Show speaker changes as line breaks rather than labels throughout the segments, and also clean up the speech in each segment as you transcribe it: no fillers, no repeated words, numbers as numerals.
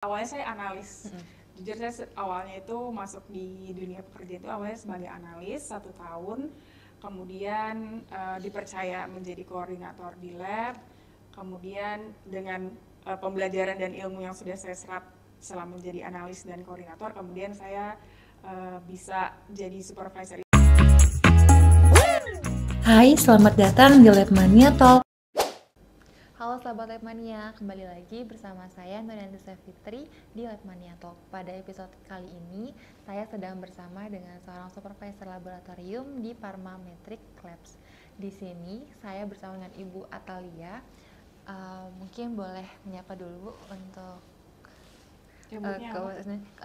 Awalnya saya analis. Jujur saya awalnya itu masuk di dunia pekerjaan itu awalnya sebagai analis 1 tahun, kemudian dipercaya menjadi koordinator di lab, kemudian dengan pembelajaran dan ilmu yang sudah saya serap selama menjadi analis dan koordinator, kemudian saya bisa jadi supervisor.
Hai, selamat datang di Labmania Talk.
Halo sahabat Labmania, kembali lagi bersama saya Nurianti Fitri di Labmania Talk. Pada episode kali ini, saya sedang bersama dengan seorang supervisor laboratorium di Parmametric Labs. Di sini, saya bersama dengan Ibu Atalia. Mungkin boleh menyapa dulu untuk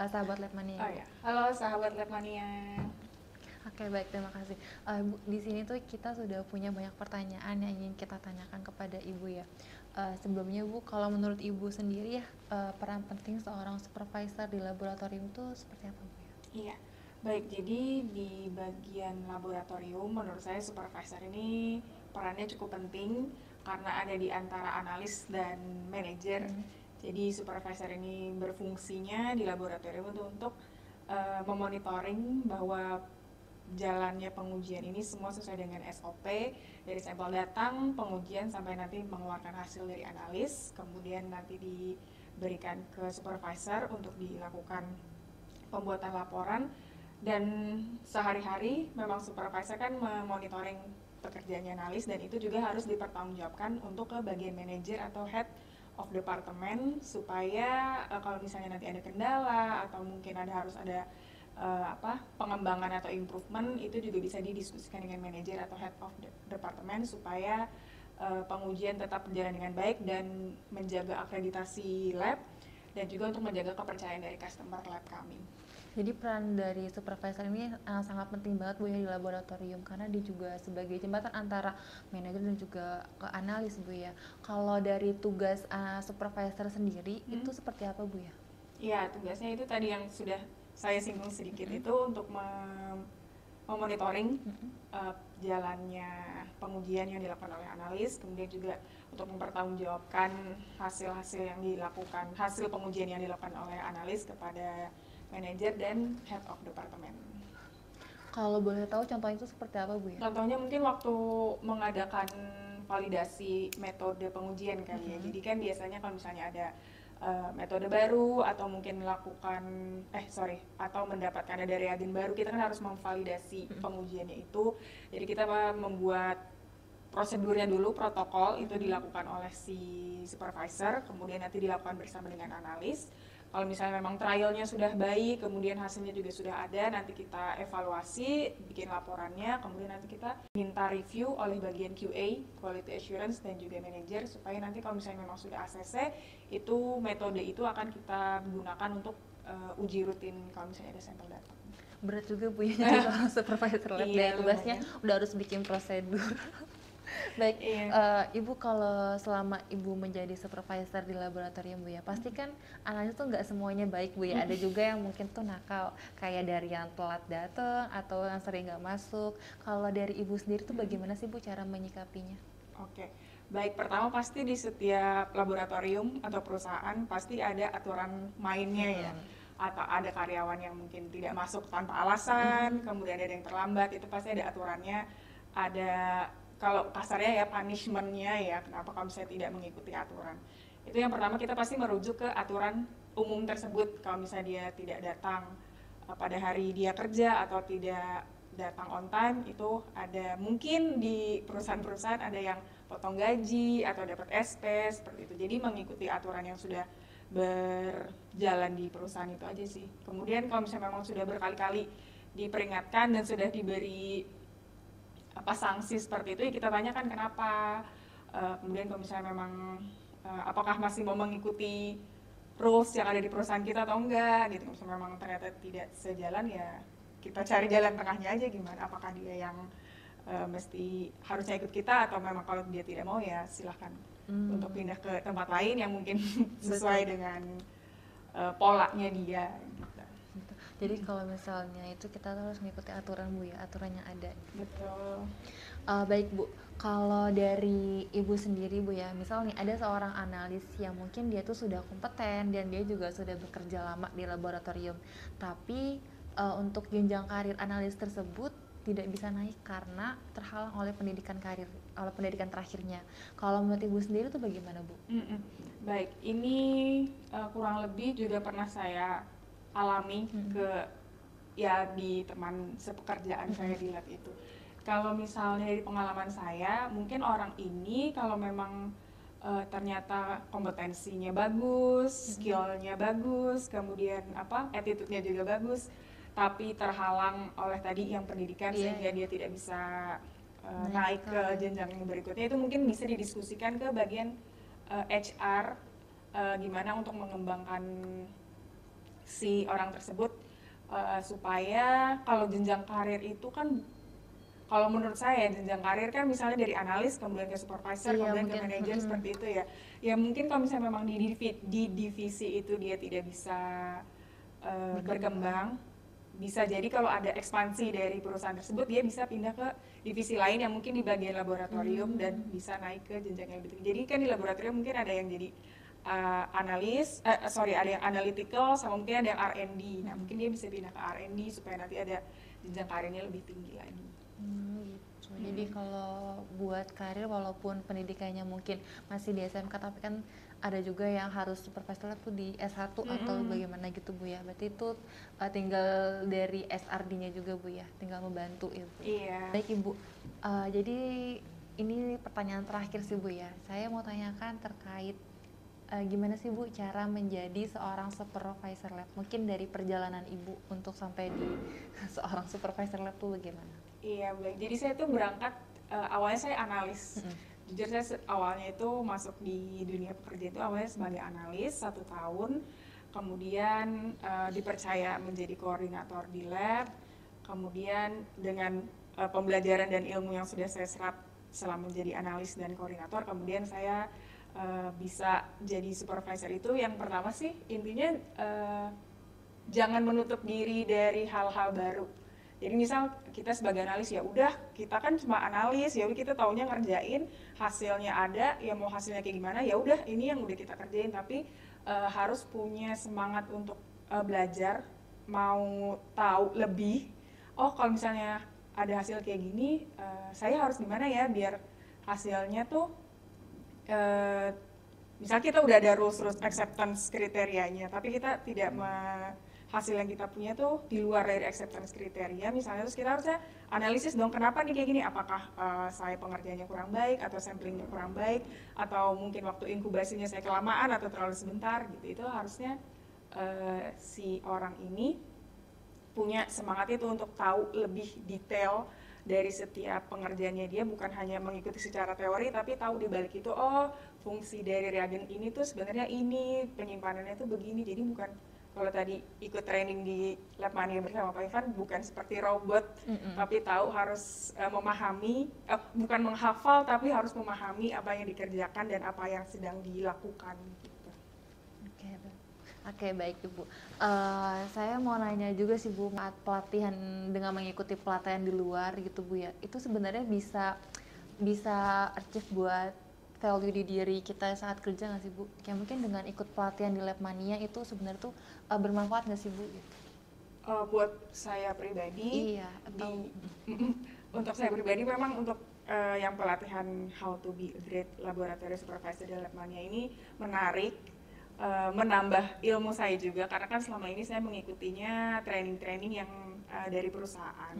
sahabat Labmania.
Oh ya, halo sahabat Labmania.
Oke, baik, terima kasih. Bu, di sini tuh kita sudah punya banyak pertanyaan yang ingin kita tanyakan kepada Ibu ya. Sebelumnya Bu, kalau menurut Ibu sendiri ya, peran penting seorang supervisor di laboratorium itu seperti apa Bu ya?
Iya, baik, jadi di bagian laboratorium menurut saya supervisor ini perannya cukup penting karena ada di antara analis dan manajer. Jadi supervisor ini berfungsinya di laboratorium untuk memonitoring bahwa jalannya pengujian ini semua sesuai dengan SOP, dari sampel datang, pengujian sampai nanti mengeluarkan hasil dari analis, kemudian nanti diberikan ke supervisor untuk dilakukan pembuatan laporan. Dan sehari-hari memang supervisor kan memonitoring pekerjaannya analis, dan itu juga harus dipertanggungjawabkan untuk ke bagian manajer atau head of department, supaya kalau misalnya nanti ada kendala atau mungkin harus ada pengembangan atau improvement, itu juga bisa didiskusikan dengan manajer atau head of department supaya pengujian tetap berjalan dengan baik dan menjaga akreditasi lab dan juga untuk menjaga kepercayaan dari customer lab kami.
Jadi peran dari supervisor ini sangat penting banget Bu ya di laboratorium, karena dia juga sebagai jembatan antara manajer dan juga analis Bu ya. Kalau dari tugas supervisor sendiri itu seperti apa Bu ya?
Iya, tugasnya itu tadi yang sudah saya singgung sedikit, itu untuk memonitoring jalannya pengujian yang dilakukan oleh analis, kemudian juga untuk mempertanggungjawabkan hasil-hasil yang dilakukan, hasil pengujian yang dilakukan oleh analis kepada manajer dan head of department.
Kalau boleh tahu contohnya itu seperti apa Bu ya?
Contohnya mungkin waktu mengadakan validasi metode pengujian kali ya. Jadi kan biasanya kalau misalnya ada metode baru atau mungkin mendapatkan ada reagen baru, kita kan harus memvalidasi pengujiannya itu. Jadi kita membuat prosedurnya dulu, protokol itu dilakukan oleh si supervisor, kemudian nanti dilakukan bersama dengan analis. Kalau misalnya memang trialnya sudah baik, kemudian hasilnya juga sudah ada, nanti kita evaluasi, bikin laporannya, kemudian nanti kita minta review oleh bagian QA, Quality Assurance, dan juga manajer, supaya nanti kalau misalnya memang sudah ACC, itu metode itu akan kita gunakan untuk uji rutin kalau misalnya ada sampel datang.
Berat juga Bu ya jadi seorang supervisor lab,
Iya,
tugasnya udah harus bikin prosedur. Baik, Ibu kalau selama Ibu menjadi supervisor di laboratorium Bu ya, pasti kan analis tuh nggak semuanya baik Bu ya, ada juga yang mungkin tuh nakal, kayak dari yang telat datang atau yang sering nggak masuk. Kalau dari Ibu sendiri tuh bagaimana sih Bu cara menyikapinya?
Oke, baik, pertama pasti di setiap laboratorium atau perusahaan pasti ada aturan mainnya ya, atau ada karyawan yang mungkin tidak masuk tanpa alasan, kemudian ada yang terlambat, itu pasti ada aturannya, ada kalau kasarnya ya punishment-nya ya, kenapa kalau misalnya tidak mengikuti aturan. Itu yang pertama, kita pasti merujuk ke aturan umum tersebut. Kalau misalnya dia tidak datang pada hari dia kerja atau tidak datang on time, itu ada mungkin di perusahaan-perusahaan ada yang potong gaji atau dapat SP seperti itu. Jadi mengikuti aturan yang sudah berjalan di perusahaan itu aja sih. Kemudian kalau misalnya memang sudah berkali-kali diperingatkan dan sudah diberi sanksi seperti itu, ya kita tanyakan kenapa. Kemudian kalau misalnya memang apakah masih mau mengikuti rules yang ada di perusahaan kita atau enggak gitu. Misalnya memang ternyata tidak sejalan, ya kita cari jalan tengahnya aja, gimana, apakah dia yang mesti harusnya ikut kita, atau memang kalau dia tidak mau ya silahkan untuk pindah ke tempat lain yang mungkin sesuai dengan polanya dia gitu.
Jadi kalau misalnya itu kita harus mengikuti aturan Bu ya, aturan yang ada.
Betul.
Baik Bu, kalau dari Ibu sendiri Bu ya, misal nih ada seorang analis yang mungkin dia tuh sudah kompeten dan dia juga sudah bekerja lama di laboratorium, tapi untuk jenjang karir analis tersebut tidak bisa naik karena terhalang oleh pendidikan karir, oleh pendidikan terakhirnya. Kalau menurut Ibu sendiri tuh bagaimana Bu?
Baik, ini kurang lebih juga pernah saya alami ke ya di teman sepekerjaan saya di lab itu. Kalau misalnya dari pengalaman saya, mungkin orang ini kalau memang ternyata kompetensinya bagus, skillnya bagus, kemudian attitude-nya juga bagus, tapi terhalang oleh tadi yang pendidikan sehingga dia tidak bisa naik ke jenjang yang berikutnya, itu mungkin bisa didiskusikan ke bagian HR gimana untuk mengembangkan si orang tersebut supaya kalau jenjang karir itu kan, kalau menurut saya jenjang karir kan misalnya dari analis kemudian ke supervisor kemudian ke manajer seperti itu ya. Ya mungkin kalau misalnya memang di divisi itu dia tidak bisa berkembang, bisa jadi kalau ada ekspansi dari perusahaan tersebut dia bisa pindah ke divisi lain yang mungkin di bagian laboratorium dan bisa naik ke jenjang yang lebih tinggi. Jadi kan di laboratorium mungkin ada yang jadi ada yang analytical sama mungkin ada yang R&D. Nah mungkin dia bisa pindah ke R&D supaya nanti ada jenjang karirnya lebih tinggi lagi.
Gitu. Jadi kalau buat karir walaupun pendidikannya mungkin masih di SMK, tapi kan ada juga yang harus supervisor tuh di S1 atau bagaimana gitu Bu ya. Berarti itu tinggal dari SRD-nya juga Bu ya, tinggal membantu ya Bu.
Iya.
Baik Ibu, jadi ini pertanyaan terakhir sih Bu ya. Saya mau tanyakan terkait gimana sih Bu cara menjadi seorang supervisor lab? Mungkin dari perjalanan Ibu untuk sampai di seorang supervisor lab tuh bagaimana?
Iya, baik. Jadi saya tuh berangkat, awalnya saya analis. Jujur saya awalnya itu masuk di dunia pekerjaan itu awalnya sebagai analis 1 tahun. Kemudian dipercaya menjadi koordinator di lab. Kemudian dengan pembelajaran dan ilmu yang sudah saya serap selama menjadi analis dan koordinator, kemudian saya bisa jadi supervisor. Itu yang pertama sih intinya jangan menutup diri dari hal-hal baru. Jadi misal kita sebagai analis ya udah kita kan cuma analis, ya udah kita taunya ngerjain, hasilnya ada, ya mau hasilnya kayak gimana ya udah ini yang udah kita kerjain, tapi harus punya semangat untuk belajar, mau tahu lebih. Oh kalau misalnya ada hasil kayak gini, saya harus gimana ya biar hasilnya tuh misal kita udah ada rules acceptance kriterianya, tapi kita tidak hasil yang kita punya tuh di luar dari acceptance kriteria misalnya, terus kita harusnya analisis dong kenapa nih kayak gini, apakah saya pengerjaannya kurang baik atau samplingnya kurang baik atau mungkin waktu inkubasinya saya kelamaan atau terlalu sebentar gitu. Itu harusnya si orang ini punya semangat itu untuk tahu lebih detail dari setiap pengerjaannya dia, bukan hanya mengikuti secara teori tapi tahu di balik itu oh fungsi dari reagen ini tuh sebenarnya ini, penyimpanannya tuh begini. Jadi bukan kalau tadi ikut training di Lab Mania bersama Pak Ivan bukan seperti robot, tapi tahu harus memahami, bukan menghafal tapi harus memahami apa yang dikerjakan dan apa yang sedang dilakukan gitu.
Oke, baik Ibu. Saya mau nanya juga sih Bu, pelatihan dengan mengikuti pelatihan di luar gitu Bu ya, itu sebenarnya bisa achieve buat value di diri kita saat kerja nggak sih Bu? Kayak mungkin dengan ikut pelatihan di Lab Mania itu sebenarnya tuh bermanfaat nggak sih Bu?
Buat saya pribadi,
iya, atau
untuk saya pribadi memang untuk yang pelatihan how to be a great laboratory supervisor di Lab Mania ini menarik, menambah ilmu saya juga karena kan selama ini saya mengikutinya training-training yang dari perusahaan.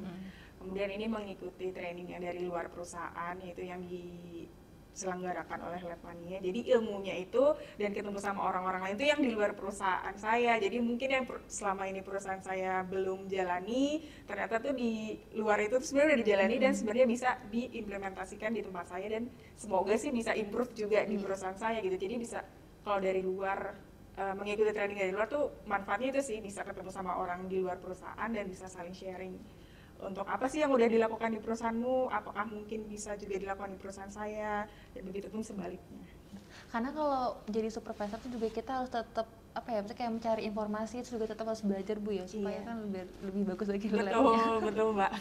Kemudian ini mengikuti training yang dari luar perusahaan, yaitu yang diselenggarakan oleh Lab Mania. Jadi ilmunya itu dan ketemu sama orang-orang lain itu yang di luar perusahaan saya. Jadi mungkin yang selama ini perusahaan saya belum jalani, ternyata tuh di luar itu sebenarnya udah dijalani dan sebenarnya bisa diimplementasikan di tempat saya dan semoga sih bisa improve juga di perusahaan saya gitu. Jadi bisa kalau dari luar mengikuti training dari luar tuh manfaatnya itu sih bisa ketemu sama orang di luar perusahaan dan bisa saling sharing untuk apa sih yang udah dilakukan di perusahaanmu, apakah mungkin bisa juga dilakukan di perusahaan saya dan begitu pun sebaliknya.
Karena kalau jadi supervisor tuh juga kita harus tetap apa ya, misalnya kayak mencari informasi terus juga tetap harus belajar Bu ya, supaya
Iya.
kan lebih bagus lagi labnya.
Betul Mbak.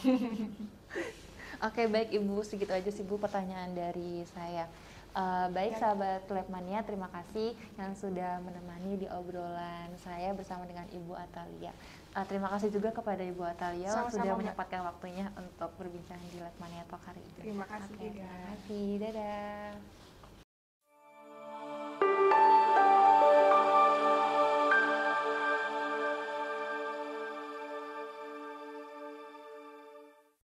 Oke, baik Ibu, segitu aja sih Bu pertanyaan dari saya. Baik sahabat Labmania, terima kasih yang sudah menemani di obrolan saya bersama dengan Ibu Atalia. Terima kasih juga kepada Ibu Atalia
Sama-sama,
sudah
Mbak.
menyempatkan waktunya untuk berbincang di Labmania Talk hari ini.
Terima kasih
Oke,
juga.
terima kasih, dadah.